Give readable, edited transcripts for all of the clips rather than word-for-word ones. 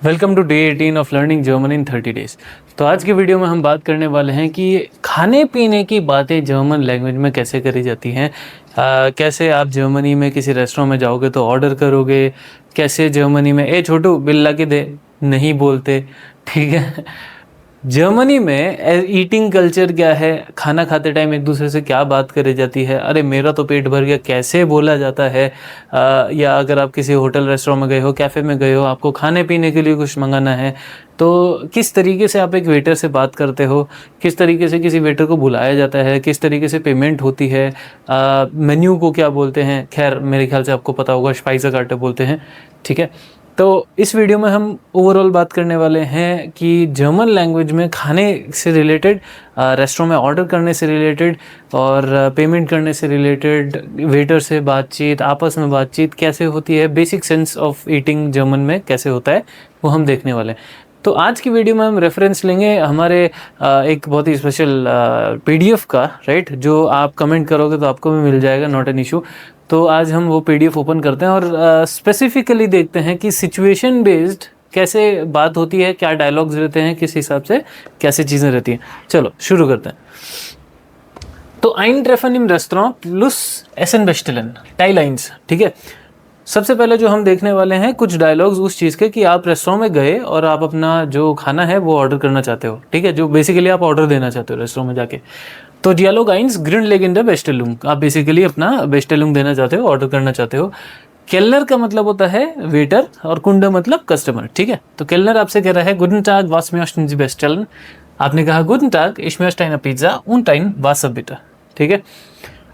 Welcome to day 18 of learning German in 30 days. तो आज की वीडियो में हम बात करने वाले हैं कि खाने पीने की बातें जर्मन लैंग्वेज में कैसे करी जाती हैं। कैसे आप जर्मनी में किसी रेस्टोरेंट में जाओगे तो ऑर्डर करोगे, कैसे जर्मनी में ए छोटू बिल ला के दे नहीं बोलते, ठीक है। जर्मनी में ईटिंग कल्चर क्या है, खाना खाते टाइम एक दूसरे से क्या बात करी जाती है, अरे मेरा तो पेट भर गया कैसे बोला जाता है। या अगर आप किसी होटल रेस्टोरेंट में गए हो, कैफ़े में गए हो, आपको खाने पीने के लिए कुछ मंगाना है तो किस तरीके से आप एक वेटर से बात करते हो, किस तरीके से किसी वेटर को बुलाया जाता है, किस तरीके से पेमेंट होती है, मेन्यू को क्या बोलते हैं। खैर मेरे ख्याल से आपको पता होगा, स्पाइस कार्टे बोलते हैं, ठीक है। तो इस वीडियो में हम ओवरऑल बात करने वाले हैं कि जर्मन लैंग्वेज में खाने से रिलेटेड, रेस्टोरेंट में ऑर्डर करने से रिलेटेड और पेमेंट करने से रिलेटेड, वेटर से बातचीत, आपस में बातचीत कैसे होती है, basic sense of eating German में कैसे होता है वो हम देखने वाले हैं। तो आज की वीडियो में हम रेफरेंस लेंगे हमारे एक बहुत ही स्पेशल पीडीएफ का, राइट, जो आप कमेंट करोगे तो आपको भी मिल जाएगा, नॉट एन इशू। तो आज हम वो पीडीएफ ओपन करते हैं और स्पेसिफिकली देखते हैं कि सिचुएशन बेस्ड कैसे बात होती है, क्या डायलॉग्स रहते हैं, किस हिसाब से कैसे चीज़ें रहती हैं। चलो शुरू करते हैं। तो ein Treffen im Restaurant plus Essen bestellen, टाइलाइंस, ठीक है। सबसे पहले जो हम देखने वाले हैं कुछ डायलॉग्स उस चीज़ के कि आप रेस्टोरेंट में गए और आप अपना जो खाना है वो ऑर्डर करना चाहते हो, ठीक है, जो बेसिकली आप ऑर्डर देना चाहते हो रेस्टोरेंट में जाके। तो डियालॉग आइंस ग्रिंडलेगेंडर बेस्टेलुंग, आप बेसिकली अपना बेस्टेलुंग देना चाहते हो, ऑर्डर करना चाहते हो। केलनर का मतलब होता है वेटर और कुंडा मतलब कस्टमर, ठीक है। तो केलनर आपसे कह रहा है गुडन टाग वास möchten Sie bestellen, आपने कहा Gooden टाग ich möchte eine Pizza und ein Wasser bitte, ठीक है।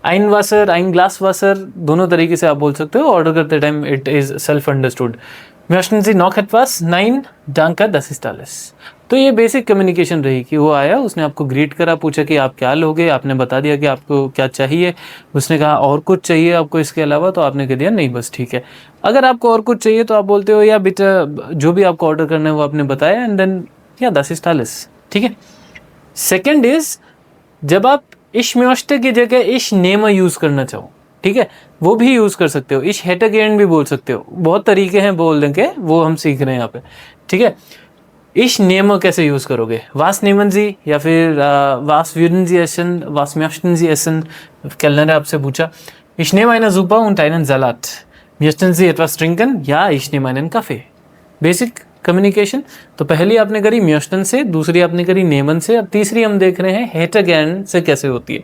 ein Wasser, ein Glas Wasser दोनों तरीके से आप बोल सकते हो ऑर्डर करते time, it is self understood. möchten Sie noch etwas? Nein, danke, das ist alles। तो ये बेसिक कम्युनिकेशन रही कि वो आया, उसने आपको ग्रीट करा, पूछा कि आप क्या लोगे, आपने बता दिया कि आपको क्या चाहिए, उसने कहा और कुछ चाहिए आपको इसके अलावा, तो आपने कह दिया नहीं बस ठीक है। अगर आपको और कुछ चाहिए तो आप बोलते हो या बेटा जो भी आपको ऑर्डर करना है वो आपने बताया, एंड देन या das ist alles, ठीक है। सेकेंड इज जब आप ich möchte की जगह ich nehme यूज़ करना चाहो, ठीक है, वो भी यूज़ कर सकते हो। ich hätte gern भी बोल सकते हो, बहुत तरीके हैं बोलने के, वो हम सीख रहे हैं यहाँ पे, ठीक है। ich nehme कैसे यूज़ करोगे, was nehmen Sie या फिर was würden Sie essen, was möchten Sie essen। Kellner ने आपसे पूछा ich nehme eine Suppe und einen Salat, möchten Sie etwas trinken, ja ich nehme einen Kaffee। Basic communication. तो पहली आपने करी म्योस्टन से, दूसरी आपने करी नेमन से, अब तीसरी हम देख रहे हैं हेटगैन से कैसे होती है।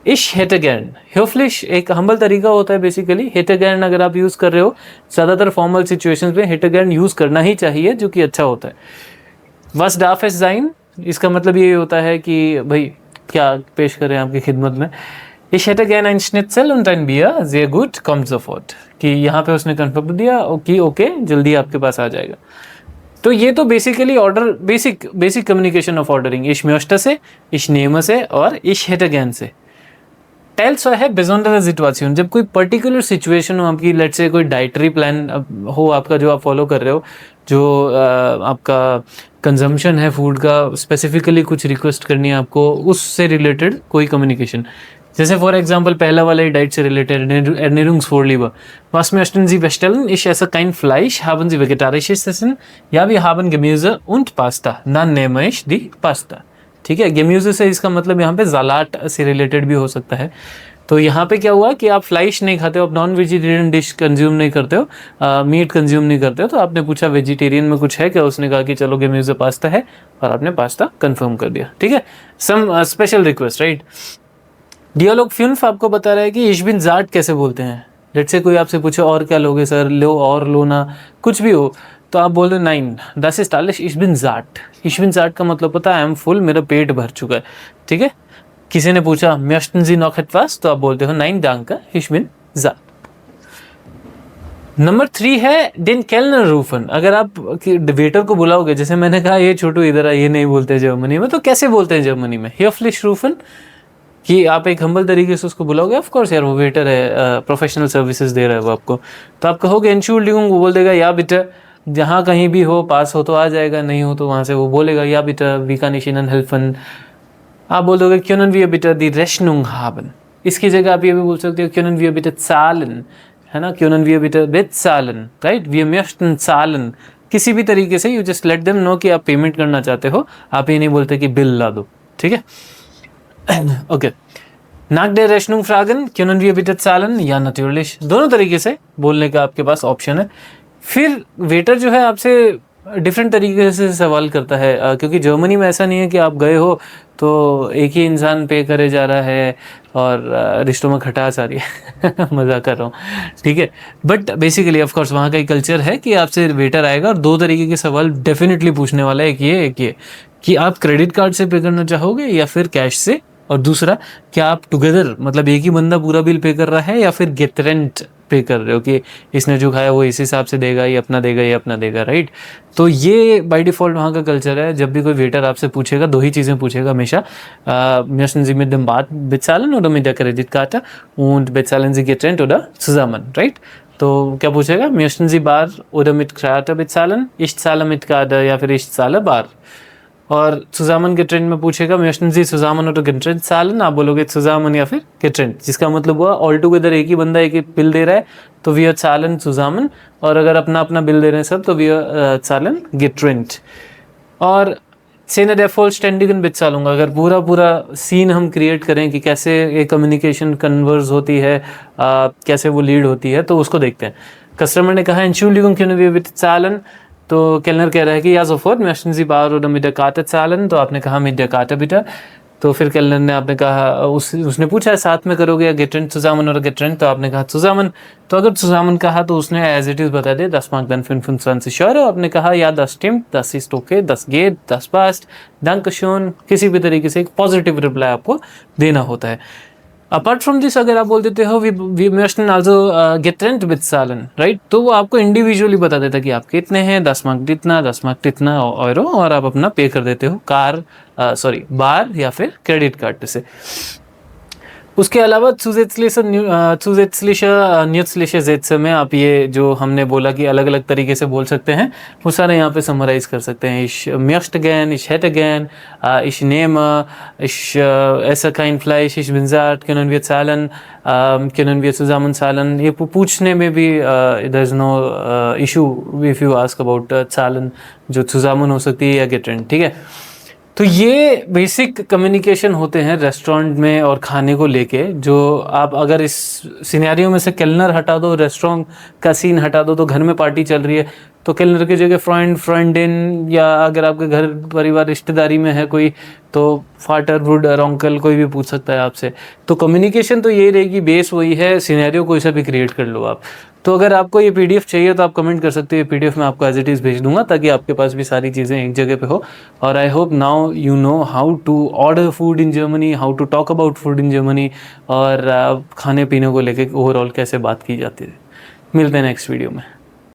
इश हेटगैन ह्योफ्लिश एक हम्बल तरीका होता है बेसिकली। हेटगैन अगर आप यूज़ कर रहे हो, ज़्यादातर फॉर्मल सिचुएशंस में हेटगैन यूज़ करना ही चाहिए, जो कि अच्छा होता है। वस डाफ एस जाइन, इसका मतलब ये होता है कि भाई क्या पेश करें आपकी खिदमत में। Ich hätte gerne ein Schnitzel und ein Bier, sehr gut, kommt sofort। कि यहाँ पे उसने कंफर्म दिया कि ओके जल्दी आपके पास आ जाएगा। तो ये तो basically order, basic communication of ordering. ich möchte से, ich nehme से और ich hätte gern से। टेल सो है besondere सिचुएशन, जब कोई पर्टिकुलर सिचुएशन हो आपकी, लेट्स से कोई डाइटरी प्लान हो आपका जो आप फॉलो कर रहे हो, जो आपका कंजम्पशन है फूड का, स्पेसिफिकली कुछ रिक्वेस्ट करनी है आपको, उससे रिलेटेड कोई कम्युनिकेशन। जैसे फॉर एग्जाम्पल पहला वाला ही डाइट से related, Ernährungsvorliebe, was möchten Sie bestellen? Ich esse kein Fleisch, haben Sie vegetarisches Essen? Ja, wir haben Gemüse und Pasta, dann nehme ich die Pasta, ठीक है। Gemüse से इसका मतलब यहाँ पे ज़लाट से रिलेटेड भी हो सकता है। तो यहाँ पे क्या हुआ कि आप फ्लाइश नहीं खाते हो, आप नॉन वेजिटेरियन डिश कंज्यूम नहीं करते हो, मीट कंज्यूम नहीं करते हो, तो आपने पूछा वेजिटेरियन में कुछ है क्या, उसने कहा कि चलो गेम्यूज़े पास्ता है, और आपने पास्ता कंफर्म कर दिया, ठीक है। Some special request, right. Dialogue 5 आपको बता रहा है कि ich bin satt कैसे बोलते हैं। लेट्स से कोई आपसे पूछे और क्या लोगे सर, लो और लो ना, कुछ भी हो, तो आप बोल दो nein, das ist alles, ich bin satt। ich bin satt का मतलब पता है आई एम फुल, मेरा पेट भर चुका है, ठीक है। किसी ने पूछा möchten Sie noch etwas, तो आप बोलते हो nein danke, ich bin satt। Number 3 है den Kellner rufen। अगर आप वेटर को बुलाओगे, जैसे मैंने कहा ये छोटू इधर आ, ये नहीं बोलते जर्मनी में, तो कैसे बोलते हैं जर्मनी में, höflich rufen, कि आप एक हम्बल तरीके से उसको बुलाओगे। ऑफ कोर्स यार वो वेटर है, प्रोफेशनल सर्विसेज दे रहा है वो आपको, तो आप कहोगे एंशुल्डिगुंग, वो बोल देगा या बिटा, जहाँ कहीं भी हो, पास हो तो आ जाएगा, नहीं हो तो वहाँ से वो बोलेगा या बिटा वी kann ich Ihnen helfen। आप बोल दोगे können wir bitte die Rechnung haben। इसकी जगह आप ये भी बोल सकते हो können wir bitte zahlen, है ना, können wir bitte bezahlen, right, wir möchten zahlen, किसी भी तरीके से you just let them know कि आप पेमेंट करना चाहते हो, आप ये नहीं बोलते कि बिल ला दो, ठीक है। ओके, नाक डे रेशनुंग फ्रागन क्यों भी बिटत सालन या नट्यूरलिश, दोनों तरीके से बोलने का आपके पास ऑप्शन है। फिर वेटर जो है आपसे डिफरेंट तरीके से सवाल करता है, क्योंकि जर्मनी में ऐसा नहीं है कि आप गए हो तो एक ही इंसान पे करे जा रहा है और रिश्तों में खटास आ रही है। मज़ा कर रहा हूँ, ठीक है। बट बेसिकली ऑफ कोर्स वहाँ का एक कल्चर है कि आपसे वेटर आएगा और दो तरीके के सवाल डेफिनेटली पूछने वाला है, एक ये कि आप क्रेडिट कार्ड से पे करना चाहोगे या फिर कैश से, और दूसरा क्या आप टुगेदर मतलब एक ही बंदा पूरा बिल पे कर रहा है या फिर गेट रेंट पे कर रहे हो कि इसने जो खाया वो इस हिसाब से देगा, ये अपना देगा, ये अपना देगा, राइट। तो ये बाय डिफ़ॉल्ट वहाँ का कल्चर है। जब भी कोई वेटर आपसे पूछेगा दो ही चीज़ें पूछेगा हमेशा, möchten Sie mit dem Bad bezahlen oder mit der Kreditkarte und bezahlen Sie getrennt oder zusammen, right. तो क्या पूछेगा, möchten Sie bar oder mit Karte bezahlen, ich zahle mit Karte या फिर ich zahle bar। और सुजामन के trend में पूछेगा möchten Sie zusammen oder getrennt zahlen, आप बोलोगे सुजामन या फिर getrennt, जिसका मतलब हुआ ऑल टुगेदर एक ही बंदा एक ही बिल दे रहा है तो wir zahlen zusammen, और अगर अपना अपना बिल दे रहे हैं सब तो wir zahlen getrennt। और सेना der vollständigen Bezahlung, अगर पूरा सीन हम क्रिएट करें कि कैसे ये कम्युनिकेशन कन्वर्स होती है, कैसे वो लीड होती है, तो उसको देखते हैं। कस्टमर ने कहा Entschuldigung können wir bitte zahlen, तो केलनर कह रहा है कि या sofort möchten Sie bar oder mit der Karte zahlen, तो आपने कहा mit der Karte bitte। तो फिर केलनर ने आपने कहा उसने पूछा है साथ में करोगे या getrennt zusammen और getrennt, तो आपने कहा zusammen। तो अगर zusammen कहा तो उसने एज इट इज़ बता दिया das mag dann 25 Euro, आपने कहा या das stimmt, das ist okay, das geht, das passt, danke schön, किसी भी तरीके से एक पॉजिटिव रिप्लाई आपको देना होता है। अपार्ट फ्रॉम दिस अगर आप बोल देते हो वी möchten also getrennt bezahlen, right, तो वो आपको इंडिविजुअली बता देता है कि आप कितने हैं, 10 मार्क इतना euro, और आप अपना पे कर देते हो बार या फिर क्रेडिट कार्ड से। उसके अलावा zusätzliche nützliche Sätze में आप ये जो हमने बोला कि अलग अलग तरीके से बोल सकते हैं, वो सारे यहाँ पे समराइज़ कर सकते हैं। ich möchte gern, ich hätte gern, ich nehme, ich esse kein Fleisch, ich bin satt, können wir zahlen, können wir zusammen zahlen। ये पूछने में भी there is no issue if you ask about zahlen, जो zusammen हो सकती है या getrennt, ठीक है। तो ये बेसिक कम्युनिकेशन होते हैं रेस्टोरेंट में और खाने को लेके, जो आप अगर इस सिनेरियो में से केलनर हटा दो, रेस्टोरेंट का सीन हटा दो, तो घर में पार्टी चल रही है तो केलनर की जगह फ्रेंड या अगर आपके घर परिवार रिश्तेदारी में है कोई तो फादर ब्रदर अंकल कोई भी पूछ सकता है आपसे। तो कम्युनिकेशन तो यही रहेगी, बेस वही है, सिनेरियो कोई सा भी क्रिएट कर लो आप। तो अगर आपको ये पीडीएफ चाहिए तो आप कमेंट कर सकते हो, पीडीएफ में आपको एज इट इज़ भेज दूंगा ताकि आपके पास भी सारी चीज़ें एक जगह पे हो। और I hope now you know how to order food in Germany, how to talk about food in Germany, और खाने पीने को लेके ओवरऑल कैसे बात की जाती है। मिलते हैं नेक्स्ट वीडियो में।